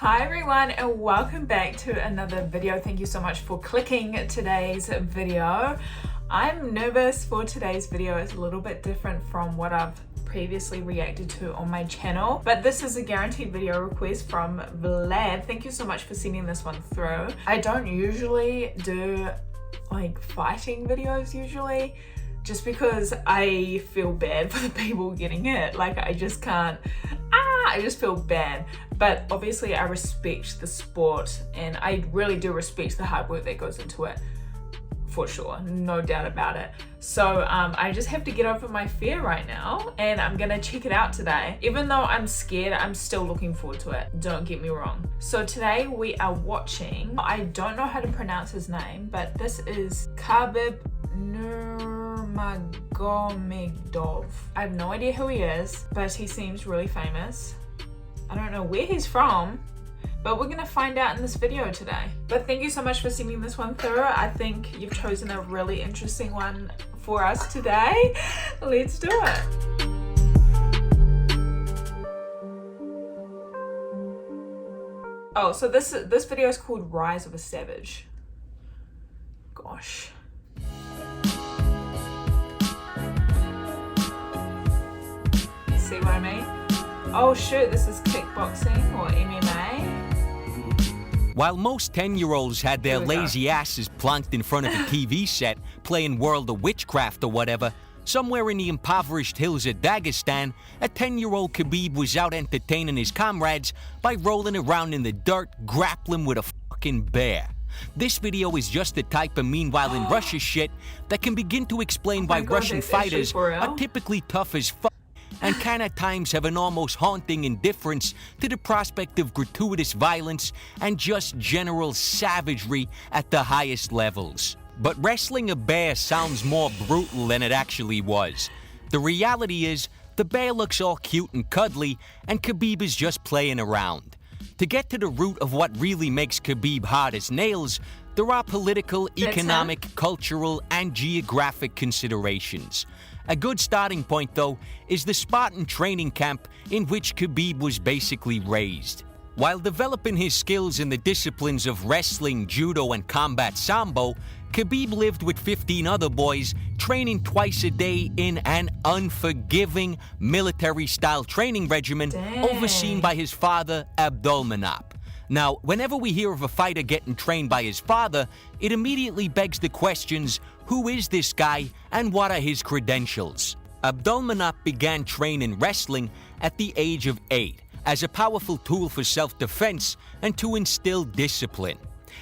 Hi everyone and welcome back to another video. Thank you so much for clicking today's video. I'm nervous for today's video. It's a little bit different from what I've previously reacted to on my channel, but this is a guaranteed video request from Vlad. Thank you so much for sending this one through. I don't usually do like fighting videos usually, just because I feel bad for the people getting hit. Like I just can't, I just feel bad. But obviously I respect the sport and I really do respect the hard work that goes into it, for sure, no doubt about it. So I just have to get over my fear right now and I'm gonna check it out today. Even though I'm scared, I'm still looking forward to it, don't get me wrong. So today we are watching, I don't know how to pronounce his name, but this is Khabib Nurmagomedov. I have no idea who he is, but he seems really famous. I don't know where he's from, but we're gonna find out in this video today. But thank you so much for sending this one through. I think you've chosen a really interesting one for us today. Let's do it. Oh, so this video is called Rise of a Savage. Gosh. See what I mean? Oh shoot, this is kickboxing or MMA. While most 10-year-olds had their lazy asses plunked in front of a TV set playing World of Witchcraft or whatever, somewhere in the impoverished hills of Dagestan, a 10-year-old Khabib was out entertaining his comrades by rolling around in the dirt, grappling with a fucking bear. This video is just the type of meanwhile in Russia shit that can begin to explain why Russian fighters are typically tough as fuck and can at times have an almost haunting indifference to the prospect of gratuitous violence and just general savagery at the highest levels. But wrestling a bear sounds more brutal than it actually was. The reality is, the bear looks all cute and cuddly, and Khabib is just playing around. To get to the root of what really makes Khabib hard as nails, there are political, economic, cultural, and geographic considerations. A good starting point, though, is the Spartan training camp in which Khabib was basically raised. While developing his skills in the disciplines of wrestling, judo, and combat sambo, Khabib lived with 15 other boys, training twice a day in an unforgiving military-style training regimen overseen by his father, Abdulmanap. Now, whenever we hear of a fighter getting trained by his father, it immediately begs the questions, who is this guy and what are his credentials? Abdulmanap began training wrestling at the age of 8 as a powerful tool for self-defense and to instill discipline.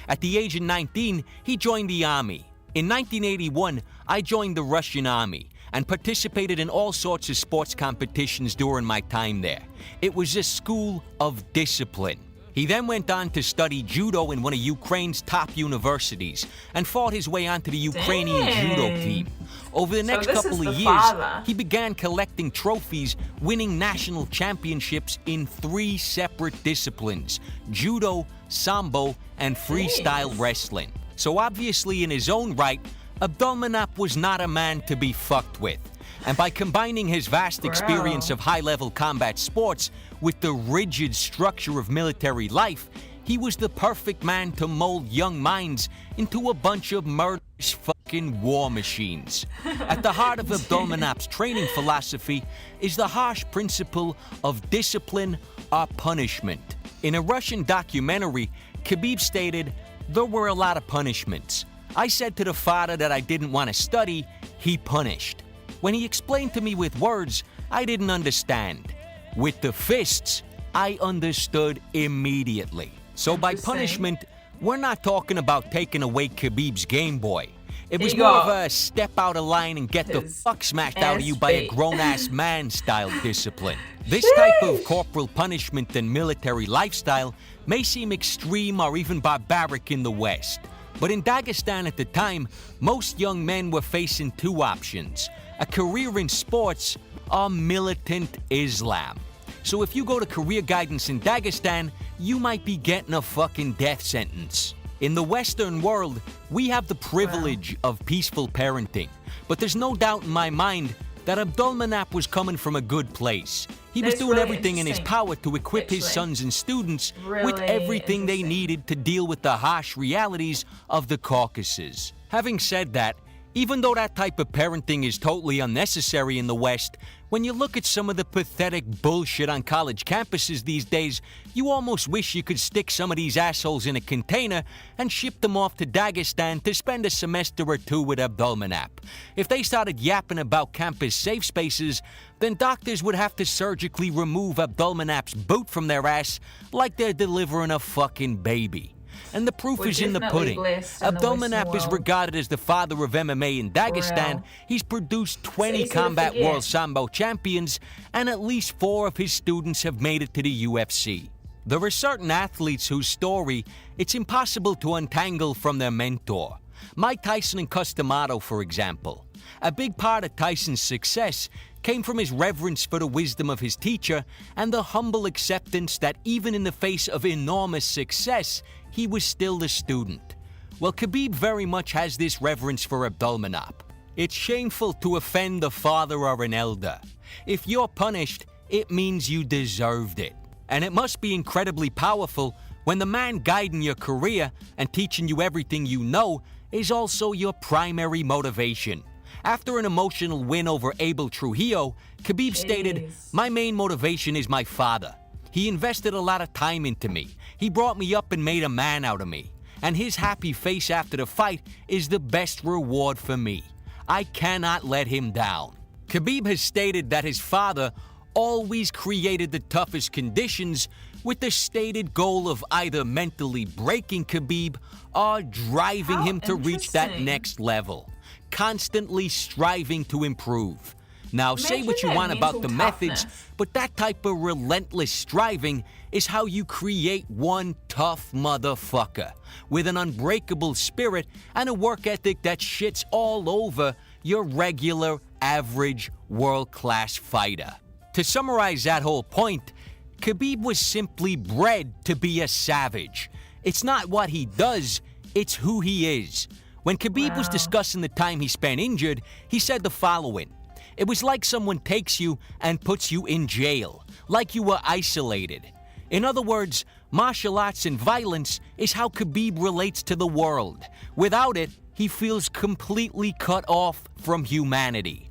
At the age of 19, he joined the army. In 1981, I joined the Russian army and participated in all sorts of sports competitions during my time there. It was a school of discipline. He then went on to study judo in one of Ukraine's top universities and fought his way onto the Ukrainian judo team. Over the next couple of years, he began collecting trophies, winning national championships in 3 separate disciplines: judo, sambo, and freestyle wrestling. So obviously in his own right, Abdulmanap was not a man to be fucked with. And by combining his vast experience of high-level combat sports with the rigid structure of military life, he was the perfect man to mold young minds into a bunch of murderous fucking war machines. At the heart of Abdulmanap's training philosophy is the harsh principle of discipline or punishment. In a Russian documentary, Khabib stated, "There were a lot of punishments. I said to the father that I didn't want to study, he punished. When he explained to me with words, I didn't understand. With the fists, I understood immediately." So by punishment, we're not talking about taking away Khabib's Game Boy. It was more of a step out of line and get the fuck smashed out of you by a grown-ass man style discipline. This type of corporal punishment and military lifestyle may seem extreme or even barbaric in the West. But in Dagestan at the time, most young men were facing 2 options: a career in sports or militant Islam. So if you go to career guidance in Dagestan, you might be getting a fucking death sentence. In the Western world, we have the privilege of peaceful parenting, but there's no doubt in my mind that Abdulmanap was coming from a good place. He was That's doing really everything in his power to equip his sons and students with everything they needed to deal with the harsh realities of the Caucasus. Having said that, even though that type of parenting is totally unnecessary in the West, when you look at some of the pathetic bullshit on college campuses these days, you almost wish you could stick some of these assholes in a container and ship them off to Dagestan to spend a semester or two with Abdulmanap. If they started yapping about campus safe spaces, then doctors would have to surgically remove Abdulmanap's boot from their ass like they're delivering a fucking baby. And the proof is in the pudding. Abdulmanap is regarded as the father of MMA in Dagestan. He's produced 20 Combat World Sambo champions, and at least 4 of his students have made it to the UFC. There are certain athletes whose story it's impossible to untangle from their mentor. Mike Tyson and Cus D'Amato, for example. A big part of Tyson's success came from his reverence for the wisdom of his teacher and the humble acceptance that even in the face of enormous success, he was still the student. Well, Khabib very much has this reverence for Abdulmanap. It's shameful to offend the father or an elder. If you're punished, it means you deserved it. And it must be incredibly powerful when the man guiding your career and teaching you everything you know is also your primary motivation. After an emotional win over Abel Trujillo, Khabib stated, "My main motivation is my father. He invested a lot of time into me. He brought me up and made a man out of me. And his happy face after the fight is the best reward for me. I cannot let him down." Khabib has stated that his father always created the toughest conditions with the stated goal of either mentally breaking Khabib or driving him to reach that next level, constantly striving to improve. Now, say what you want about the methods, but that type of relentless striving is how you create one tough motherfucker with an unbreakable spirit and a work ethic that shits all over your regular, average, world-class fighter. To summarize that whole point, Khabib was simply bred to be a savage. It's not what he does, it's who he is. When Khabib was discussing the time he spent injured, he said the following: "It was like someone takes you and puts you in jail, like you were isolated." In other words, martial arts and violence is how Khabib relates to the world. Without it, he feels completely cut off from humanity.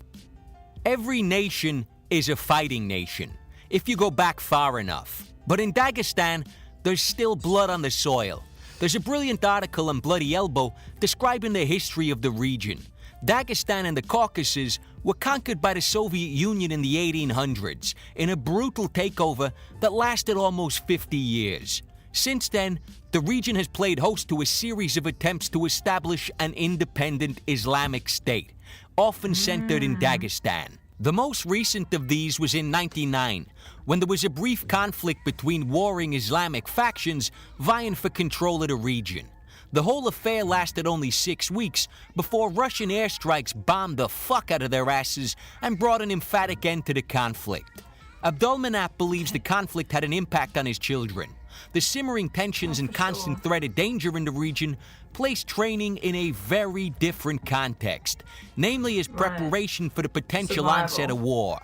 Every nation is a fighting nation, if you go back far enough. But in Dagestan, there's still blood on the soil. There's a brilliant article on Bloody Elbow describing the history of the region. Dagestan and the Caucasus were conquered by the Soviet Union in the 1800s in a brutal takeover that lasted almost 50 years. Since then, the region has played host to a series of attempts to establish an independent Islamic state, often centered in Dagestan. The most recent of these was in 1999, when there was a brief conflict between warring Islamic factions vying for control of the region. The whole affair lasted only 6 weeks before Russian airstrikes bombed the fuck out of their asses and brought an emphatic end to the conflict. Abdulmanap believes the conflict had an impact on his children. The simmering tensions and constant threat of danger in the region placed training in a very different context, namely as preparation for the potential onset of war.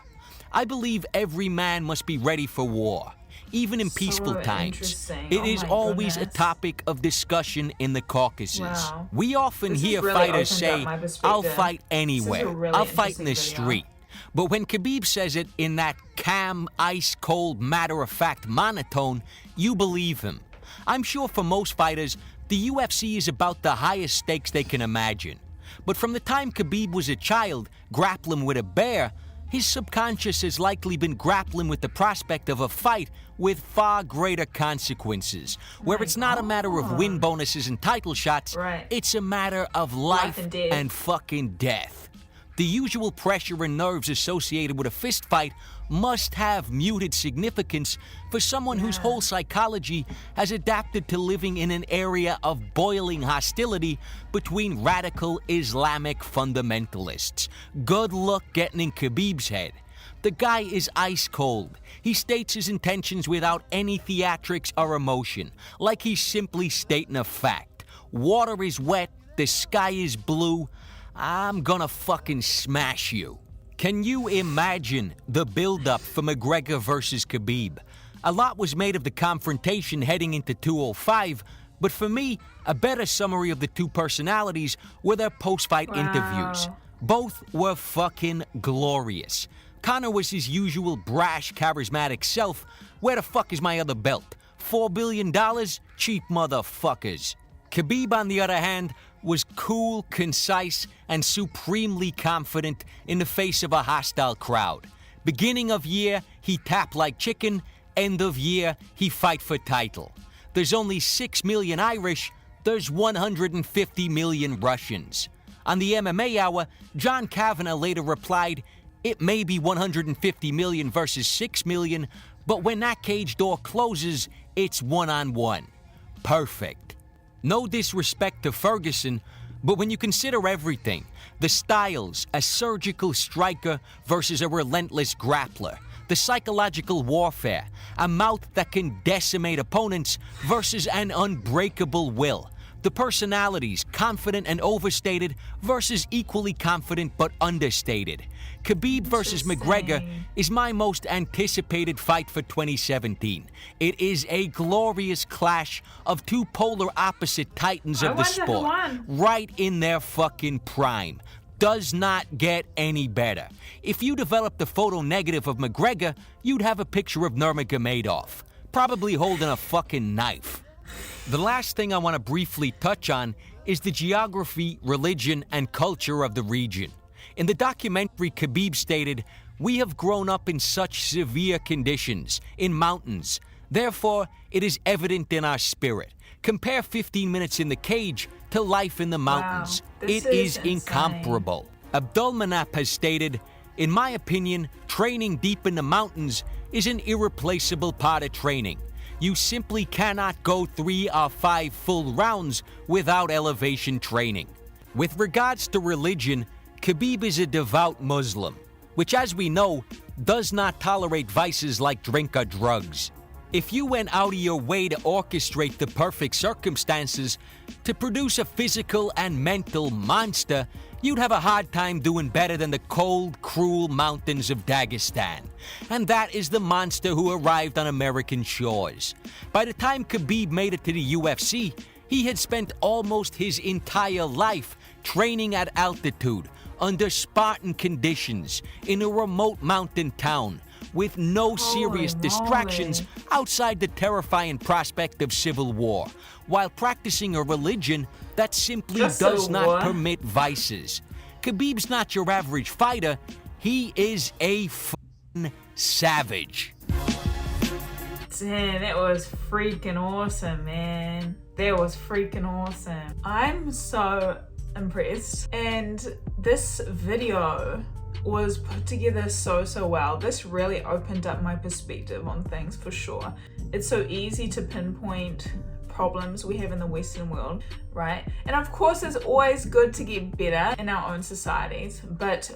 I believe every man must be ready for war, even in peaceful times. It is always a topic of discussion in the Caucasus. We often hear fighters say, "I'll fight anywhere. I'll fight in the street." But when Khabib says it in that calm, ice-cold, matter-of-fact monotone, you believe him. I'm sure for most fighters, the UFC is about the highest stakes they can imagine. But from the time Khabib was a child, grappling with a bear, his subconscious has likely been grappling with the prospect of a fight with far greater consequences, where it's not a matter of win bonuses and title shots, it's a matter of life and fucking death. The usual pressure and nerves associated with a fist fight must have muted significance for someone whose whole psychology has adapted to living in an area of boiling hostility between radical Islamic fundamentalists. Good luck getting in Khabib's head. The guy is ice cold. He states his intentions without any theatrics or emotion, like he's simply stating a fact. Water is wet, the sky is blue, I'm gonna fucking smash you. Can you imagine the build-up for McGregor versus Khabib? A lot was made of the confrontation heading into 205, but for me, a better summary of the two personalities were their post-fight interviews. Both were fucking glorious. Conor was his usual brash, charismatic self. Where the fuck is my other belt? $4 billion? Cheap motherfuckers. Khabib, on the other hand, was cool, concise, and supremely confident in the face of a hostile crowd. Beginning of year, he tap like chicken. End of year, he fight for title. There's only 6 million Irish. There's 150 million Russians. On the MMA Hour, John Kavanagh later replied, "It may be 150 million versus 6 million, but when that cage door closes, it's one-on-one." Perfect. No disrespect to Ferguson, but when you consider everything, the styles, a surgical striker versus a relentless grappler, the psychological warfare, a mouth that can decimate opponents versus an unbreakable will, the personalities, confident and overstated versus equally confident but understated. Khabib versus McGregor is my most anticipated fight for 2017. It is a glorious clash of two polar opposite titans of the sport, right in their fucking prime. Does not get any better. If you developed a photo negative of McGregor, you'd have a picture of Nurmagomedov, probably holding a fucking knife. The last thing I want to briefly touch on is the geography, religion, and culture of the region. In the documentary, Khabib stated, "We have grown up in such severe conditions, in mountains. Therefore, it is evident in our spirit. Compare 15 minutes in the cage to life in the mountains. Wow, it is incomparable." Abdulmanap has stated, "In my opinion, training deep in the mountains is an irreplaceable part of training. You simply cannot go 3 or 5 full rounds without elevation training." With regards to religion, Khabib is a devout Muslim, which, as we know, does not tolerate vices like drink or drugs. If you went out of your way to orchestrate the perfect circumstances to produce a physical and mental monster, you'd have a hard time doing better than the cold, cruel mountains of Dagestan. And that is the monster who arrived on American shores. By the time Khabib made it to the UFC, he had spent almost his entire life training at altitude, under Spartan conditions, in a remote mountain town, with no serious distractions outside the terrifying prospect of civil war, while practicing a religion that simply does not permit vices. Khabib's not your average fighter. He is a f***ing savage. Damn, that was freaking awesome, man. That was freaking awesome. I'm so impressed. And this video was put together so well. This really opened up my perspective on things for sure. It's so easy to pinpoint problems we have in the Western world, right? And of course it's always good to get better in our own societies, but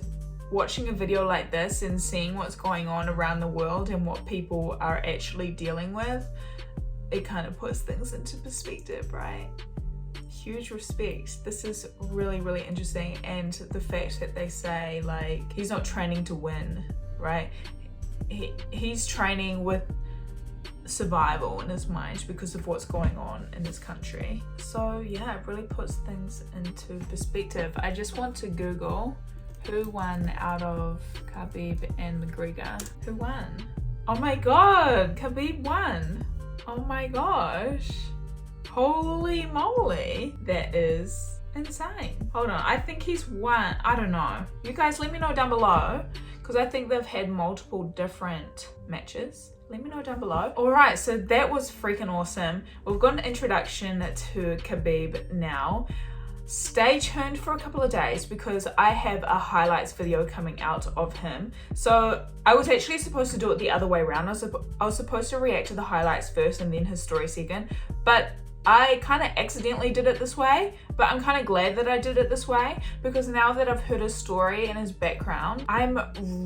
watching a video like this and seeing what's going on around the world and what people are actually dealing with, it kind of puts things into perspective, right? Huge respect. This is really interesting, and the fact that they say like he's not training to win, right? He's training with survival in his mind because of what's going on in his country. So yeah, it really puts things into perspective. I just want to Google who won out of Khabib and McGregor. Who won? Oh my god, Khabib won. Oh my gosh. Holy moly, that is insane. Hold on, I think he's won. I don't know. You guys let me know down below, because I think they've had multiple different matches. Let me know down below. All right, so that was freaking awesome. We've got an introduction to Khabib now. Stay tuned for a couple of days because I have a highlights video coming out of him. So I was actually supposed to do it the other way around. I was supposed to react to the highlights first and then his story second, but I kind of accidentally did it this way, but I'm kind of glad that I did it this way because now that I've heard his story and his background, I'm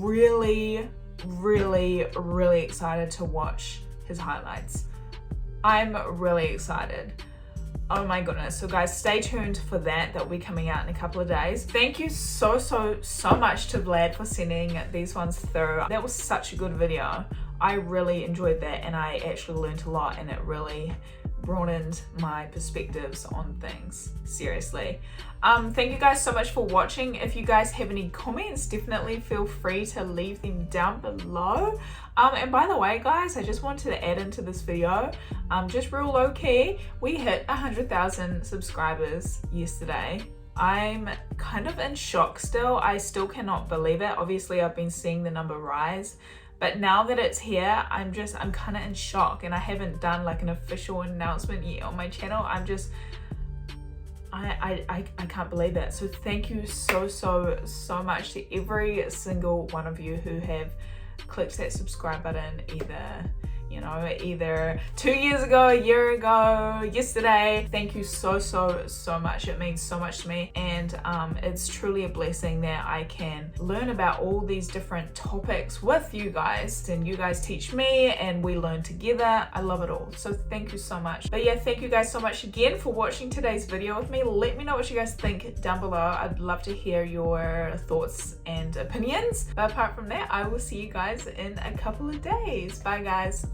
really excited to watch his highlights. I'm really excited. Oh my goodness. So guys, stay tuned for that. That'll be coming out in a couple of days. Thank you so much to Vlad for sending these ones through. That was such a good video. I really enjoyed that, and I actually learned a lot, and it really broadened my perspectives on things. Seriously. Thank you guys so much for watching. If you guys have any comments, definitely feel free to leave them down below. And by the way guys, I just wanted to add into this video, just real low key, we hit 100,000 subscribers yesterday. I'm kind of in shock still. I still cannot believe it. Obviously I've been seeing the number rise, but now that it's here, I'm kind of in shock, and I haven't done like an official announcement yet on my channel. I can't believe it. So thank you so much to every single one of you who have clicked that subscribe button, either 2 years ago, a year ago, yesterday. Thank you so much. It means so much to me, and it's truly a blessing that I can learn about all these different topics with you guys, and you guys teach me and we learn together. I love it all. So thank you so much. But yeah, thank you guys so much again for watching today's video with me. Let me know what you guys think down below. I'd love to hear your thoughts and opinions. But apart from that, I will see you guys in a couple of days. Bye guys.